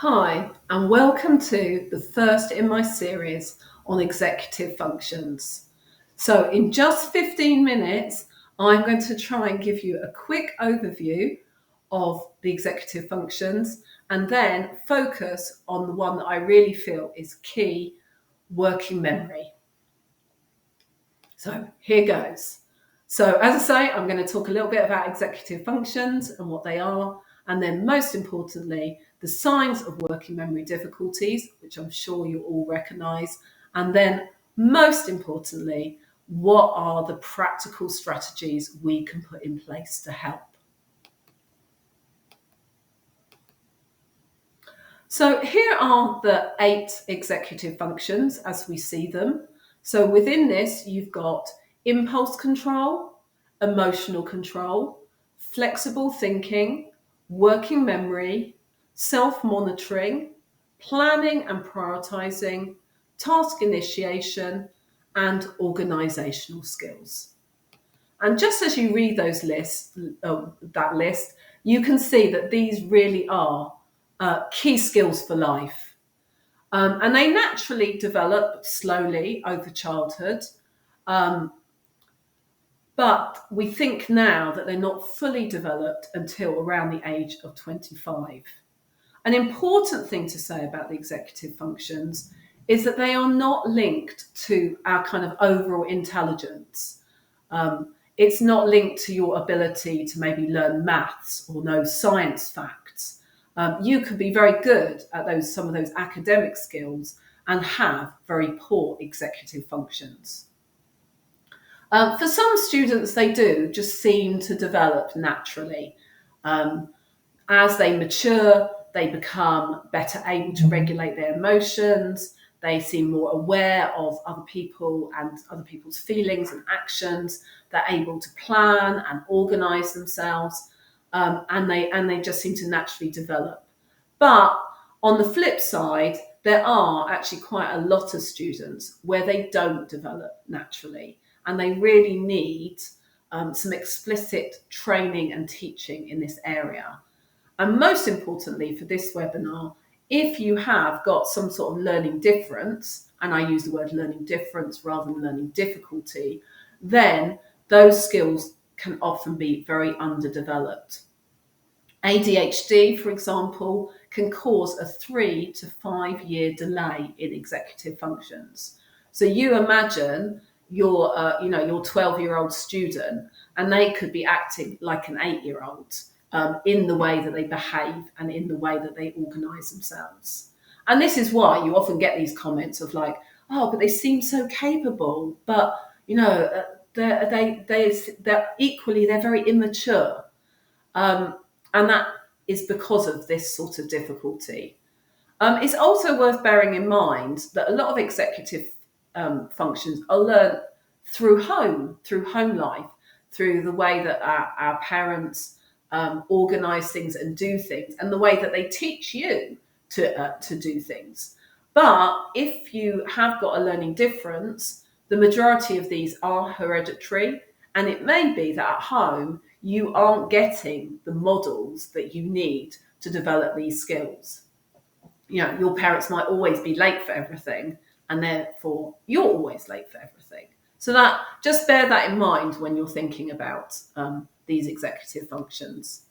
Hi, and welcome to the first in my series on executive functions. So, in just 15 minutes, I'm going to try and give you a quick overview of the executive functions and then focus on the one that I really feel is key: working memory. So, here goes. So, as I say, I'm going to talk a little bit about executive functions and what they are, and then most importantly, the signs of working memory difficulties, which I'm sure you all recognise, and then most importantly, what are the practical strategies we can put in place to help. So here are the 8 executive functions as we see them. So within this, you've got impulse control, emotional control, flexible thinking, working memory, self-monitoring, planning and prioritizing, task initiation, and organizational skills. And just as you read that list, you can see that these really are key skills for life. And they naturally develop slowly over childhood. Um, but we think now that they're not fully developed until around the age of 25. An important thing to say about the executive functions is that they are not linked to our kind of overall intelligence. It's not linked to your ability to maybe learn maths or know science facts. You could be very good at some of those academic skills and have very poor executive functions. For some students, they do just seem to develop naturally. As they mature, they become better able to regulate their emotions. They seem more aware of other people and other people's feelings and actions. They're able to plan and organize themselves, and they just seem to naturally develop. But on the flip side, there are actually quite a lot of students where they don't develop naturally, and they really need some explicit training and teaching in this area. And most importantly for this webinar, if you have got some sort of learning difference, and I use the word learning difference rather than learning difficulty, then those skills can often be very underdeveloped. ADHD, for example, can cause a 3 to 5 year delay in executive functions. So you imagine your 12-year-old student, and they could be acting like an 8-year-old in the way that they behave and in the way that they organise themselves. And this is why you often get these comments of like, "Oh, but they seem so capable," but they're equally they're very immature. And that is because of this sort of difficulty. It's also worth bearing in mind that a lot of executive functions are learned through home life, through the way that our parents organise things and do things, and the way that they teach you to do things. But if you have got a learning difference, the majority of these are hereditary, and it may be that at home you aren't getting the models that you need to develop these skills. Your parents might always be late for everything, and therefore you're always late for everything. So that just bear that in mind when you're thinking about these executive functions.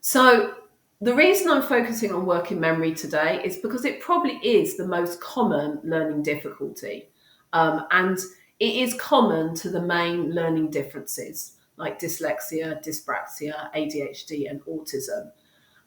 So the reason I'm focusing on working memory today is because it probably is the most common learning difficulty. And it is common to the main learning differences like dyslexia, dyspraxia, ADHD, and autism.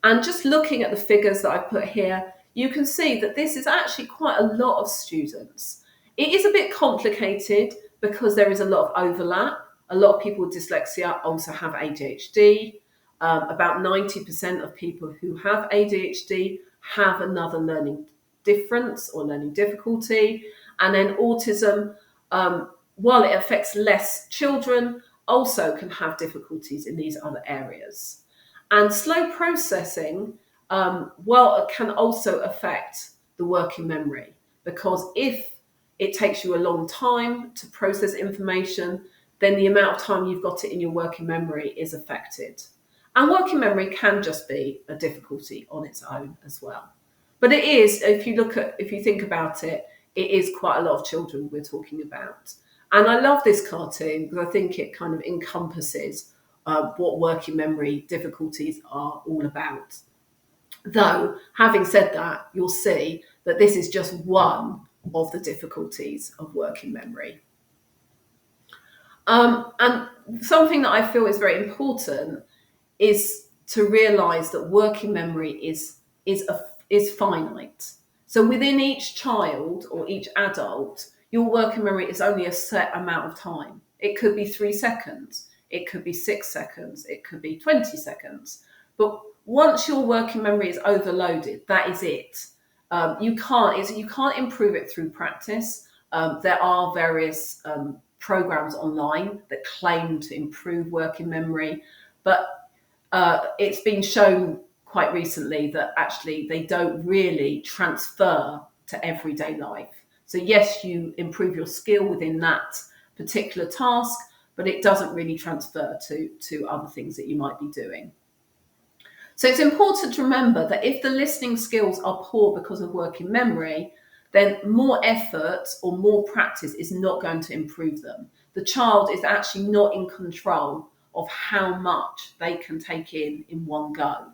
And just looking at the figures that I've put here, you can see that this is actually quite a lot of students. It is a bit complicated because there is a lot of overlap. A lot of people with dyslexia also have ADHD. About 90% of people who have ADHD have another learning difference or learning difficulty. And then autism, while it affects less children, also can have difficulties in these other areas. And slow processing, it can also affect the working memory, because if it takes you a long time to process information, then the amount of time you've got it in your working memory is affected. And working memory can just be a difficulty on its own as well. But it is, if you think about it, it is quite a lot of children we're talking about. And I love this cartoon because I think it kind of encompasses what working memory difficulties are all about. Though, having said that, you'll see that this is just one of the difficulties of working memory. And something that I feel is very important is to realise that working memory is finite. So within each child or each adult, your working memory is only a set amount of time. It could be 3 seconds, it could be 6 seconds, it could be 20 seconds. But once your working memory is overloaded, that is it. You can't improve it through practice. There are various programs online that claim to improve working memory, but it's been shown quite recently that actually they don't really transfer to everyday life. So yes, you improve your skill within that particular task, but it doesn't really transfer to other things that you might be doing. So it's important to remember that if the listening skills are poor because of working memory, then more effort or more practice is not going to improve them. The child is actually not in control of how much they can take in one go.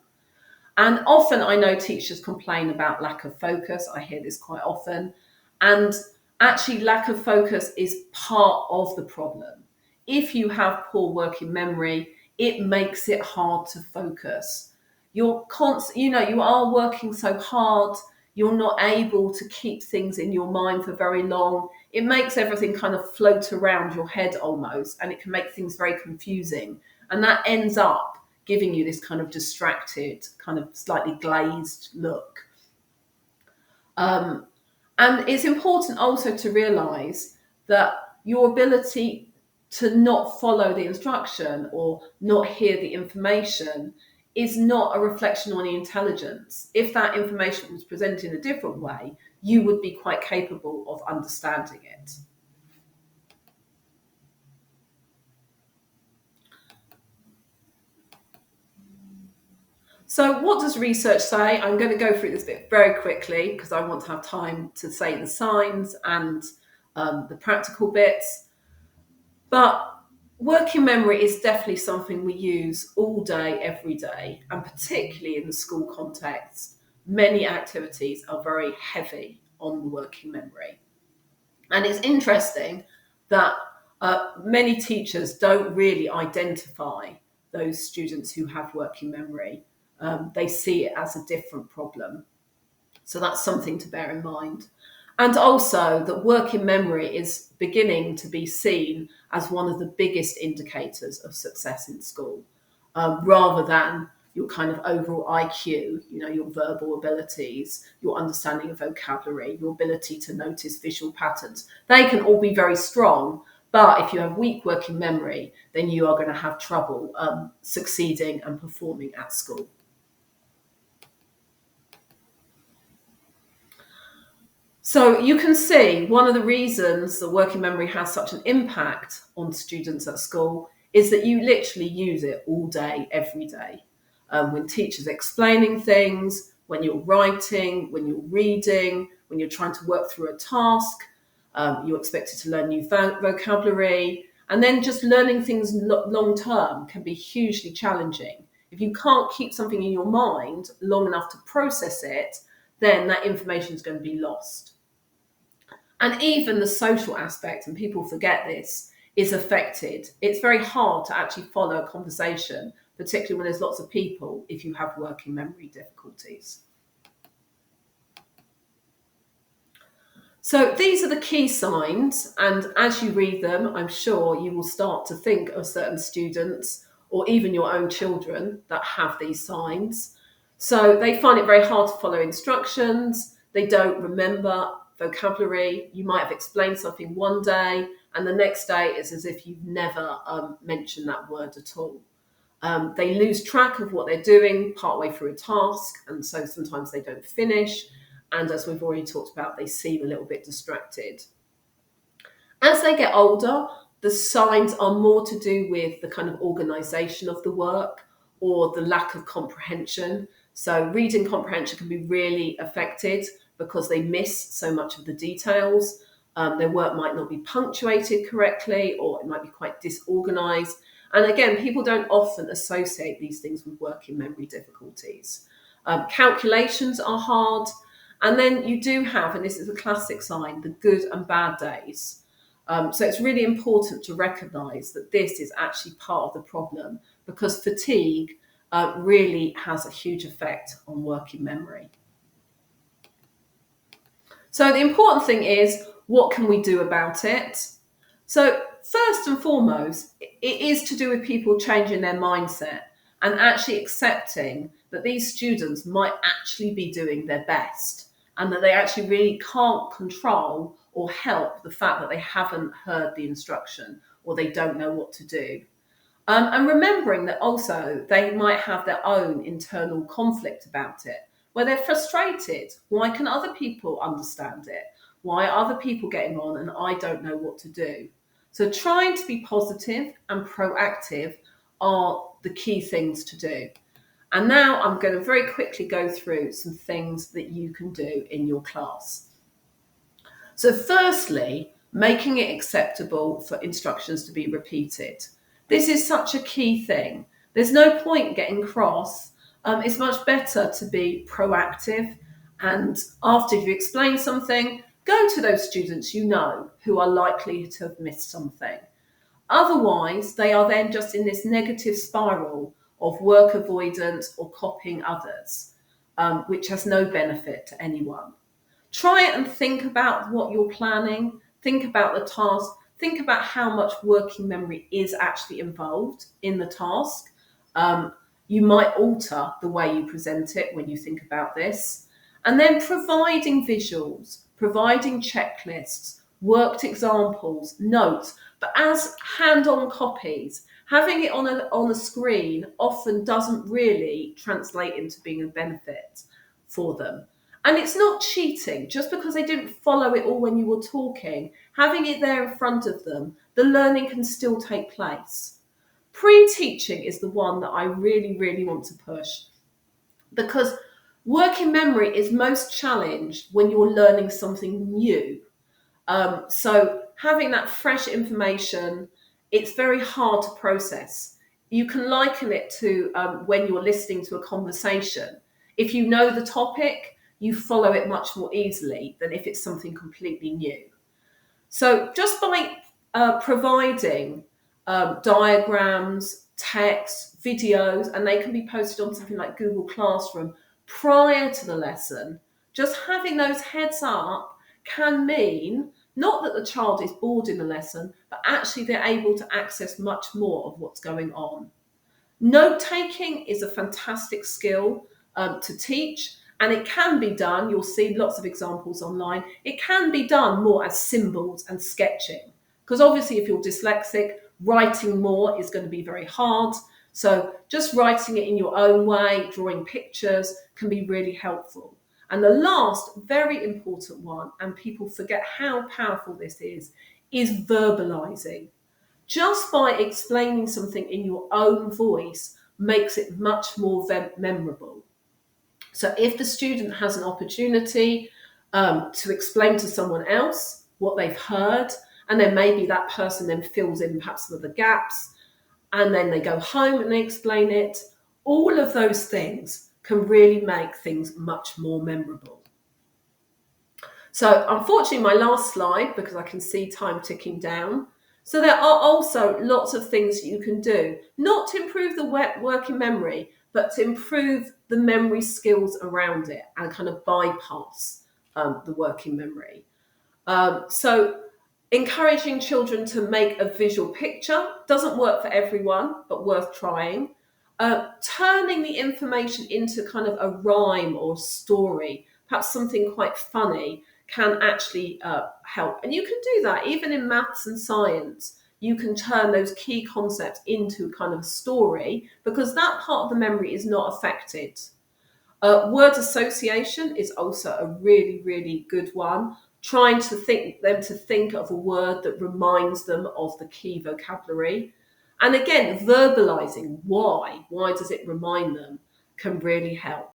And often I know teachers complain about lack of focus. I hear this quite often. And actually, lack of focus is part of the problem. If you have poor working memory, it makes it hard to focus. You are working so hard, you're not able to keep things in your mind for very long. It makes everything kind of float around your head almost, and it can make things very confusing. And that ends up giving you this kind of distracted, kind of slightly glazed look. And it's important also to realise that your ability to not follow the instruction or not hear the information is not a reflection on the intelligence. If that information was presented in a different way, you would be quite capable of understanding it. So what does research say? I'm going to go through this bit very quickly because I want to have time to say the signs and the practical bits. But working memory is definitely something we use all day, every day, and particularly in the school context. Many activities are very heavy on the working memory. And it's interesting that many teachers don't really identify those students who have working memory. They see it as a different problem. So that's something to bear in mind. And also that working memory is beginning to be seen as one of the biggest indicators of success in school, rather than your kind of overall IQ, your verbal abilities, your understanding of vocabulary, your ability to notice visual patterns. They can all be very strong, but if you have weak working memory, then you are going to have trouble succeeding and performing at school. So you can see one of the reasons that working memory has such an impact on students at school is that you literally use it all day, every day. When teachers are explaining things, when you're writing, when you're reading, when you're trying to work through a task, you're expected to learn new vocabulary, and then just learning things long term can be hugely challenging. If you can't keep something in your mind long enough to process it, then that information is going to be lost. And even the social aspect, and people forget this, is affected. It's very hard to actually follow a conversation, particularly when there's lots of people, if you have working memory difficulties. So these are the key signs, and as you read them, I'm sure you will start to think of certain students or even your own children that have these signs. So they find it very hard to follow instructions, they don't remember vocabulary. You might have explained something one day, and the next day it's as if you've never mentioned that word at all. They lose track of what they're doing partway through a task, and so sometimes they don't finish. And as we've already talked about, they seem a little bit distracted. As they get older, the signs are more to do with the kind of organisation of the work, or the lack of comprehension. So reading comprehension can be really affected because they miss so much of the details. Their work might not be punctuated correctly, or it might be quite disorganized. And again, people don't often associate these things with working memory difficulties. Calculations are hard. And then you do have, and this is a classic sign, the good and bad days. So it's really important to recognise that this is actually part of the problem, because fatigue really has a huge effect on working memory. So the important thing is, what can we do about it? So first and foremost, it is to do with people changing their mindset and actually accepting that these students might actually be doing their best, and that they actually really can't control or help the fact that they haven't heard the instruction or they don't know what to do. And remembering that also they might have their own internal conflict about it, where they're frustrated. Why can other people understand it? Why are other people getting on and I don't know what to do? So trying to be positive and proactive are the key things to do. And now I'm going to very quickly go through some things that you can do in your class. So firstly, making it acceptable for instructions to be repeated. This is such a key thing. There's no point getting cross. It's much better to be proactive, and after you've explained something, go to those students you know who are likely to have missed something. Otherwise, they are then just in this negative spiral of work avoidance or copying others, which has no benefit to anyone. Try it and think about what you're planning, think about the task, think about how much working memory is actually involved in the task. You might alter the way you present it when you think about this. And then providing visuals, providing checklists, worked examples, notes, but as hand-on copies. Having it on a screen often doesn't really translate into being a benefit for them. And it's not cheating. Just because they didn't follow it all when you were talking, having it there in front of them, the learning can still take place. Pre-teaching is the one that I really, really want to push, because working memory is most challenged when you're learning something new. So having that fresh information, it's very hard to process. You can liken it to when you're listening to a conversation. If you know the topic, you follow it much more easily than if it's something completely new. So just by providing diagrams, text, videos, and they can be posted on something like Google Classroom prior to the lesson, just having those heads up can mean not that the child is bored in the lesson, but actually they're able to access much more of what's going on. Note taking is a fantastic skill to teach, and it can be done, you'll see lots of examples online, it can be done more as symbols and sketching. Because obviously if you're dyslexic, writing more is going to be very hard. So just writing it in your own way, drawing pictures, can be really helpful. And the last very important one, and people forget how powerful this is verbalizing. Just by explaining something in your own voice makes it much more memorable. So if the student has an opportunity to explain to someone else what they've heard, and then maybe that person then fills in perhaps some of the gaps, and then they go home and they explain it, all of those things can really make things much more memorable. So unfortunately, my last slide, because I can see time ticking down. So there are also lots of things you can do, not to improve the working memory, but to improve the memory skills around it and kind of bypass the working memory. So encouraging children to make a visual picture doesn't work for everyone, but worth trying. Turning the information into kind of a rhyme or story, perhaps something quite funny, can actually help. And you can do that even in maths and science. You can turn those key concepts into kind of a story, because that part of the memory is not affected. Word association is also a really, really good one. Trying to think of a word that reminds them of the key vocabulary. And again, verbalizing why does it remind them, can really help.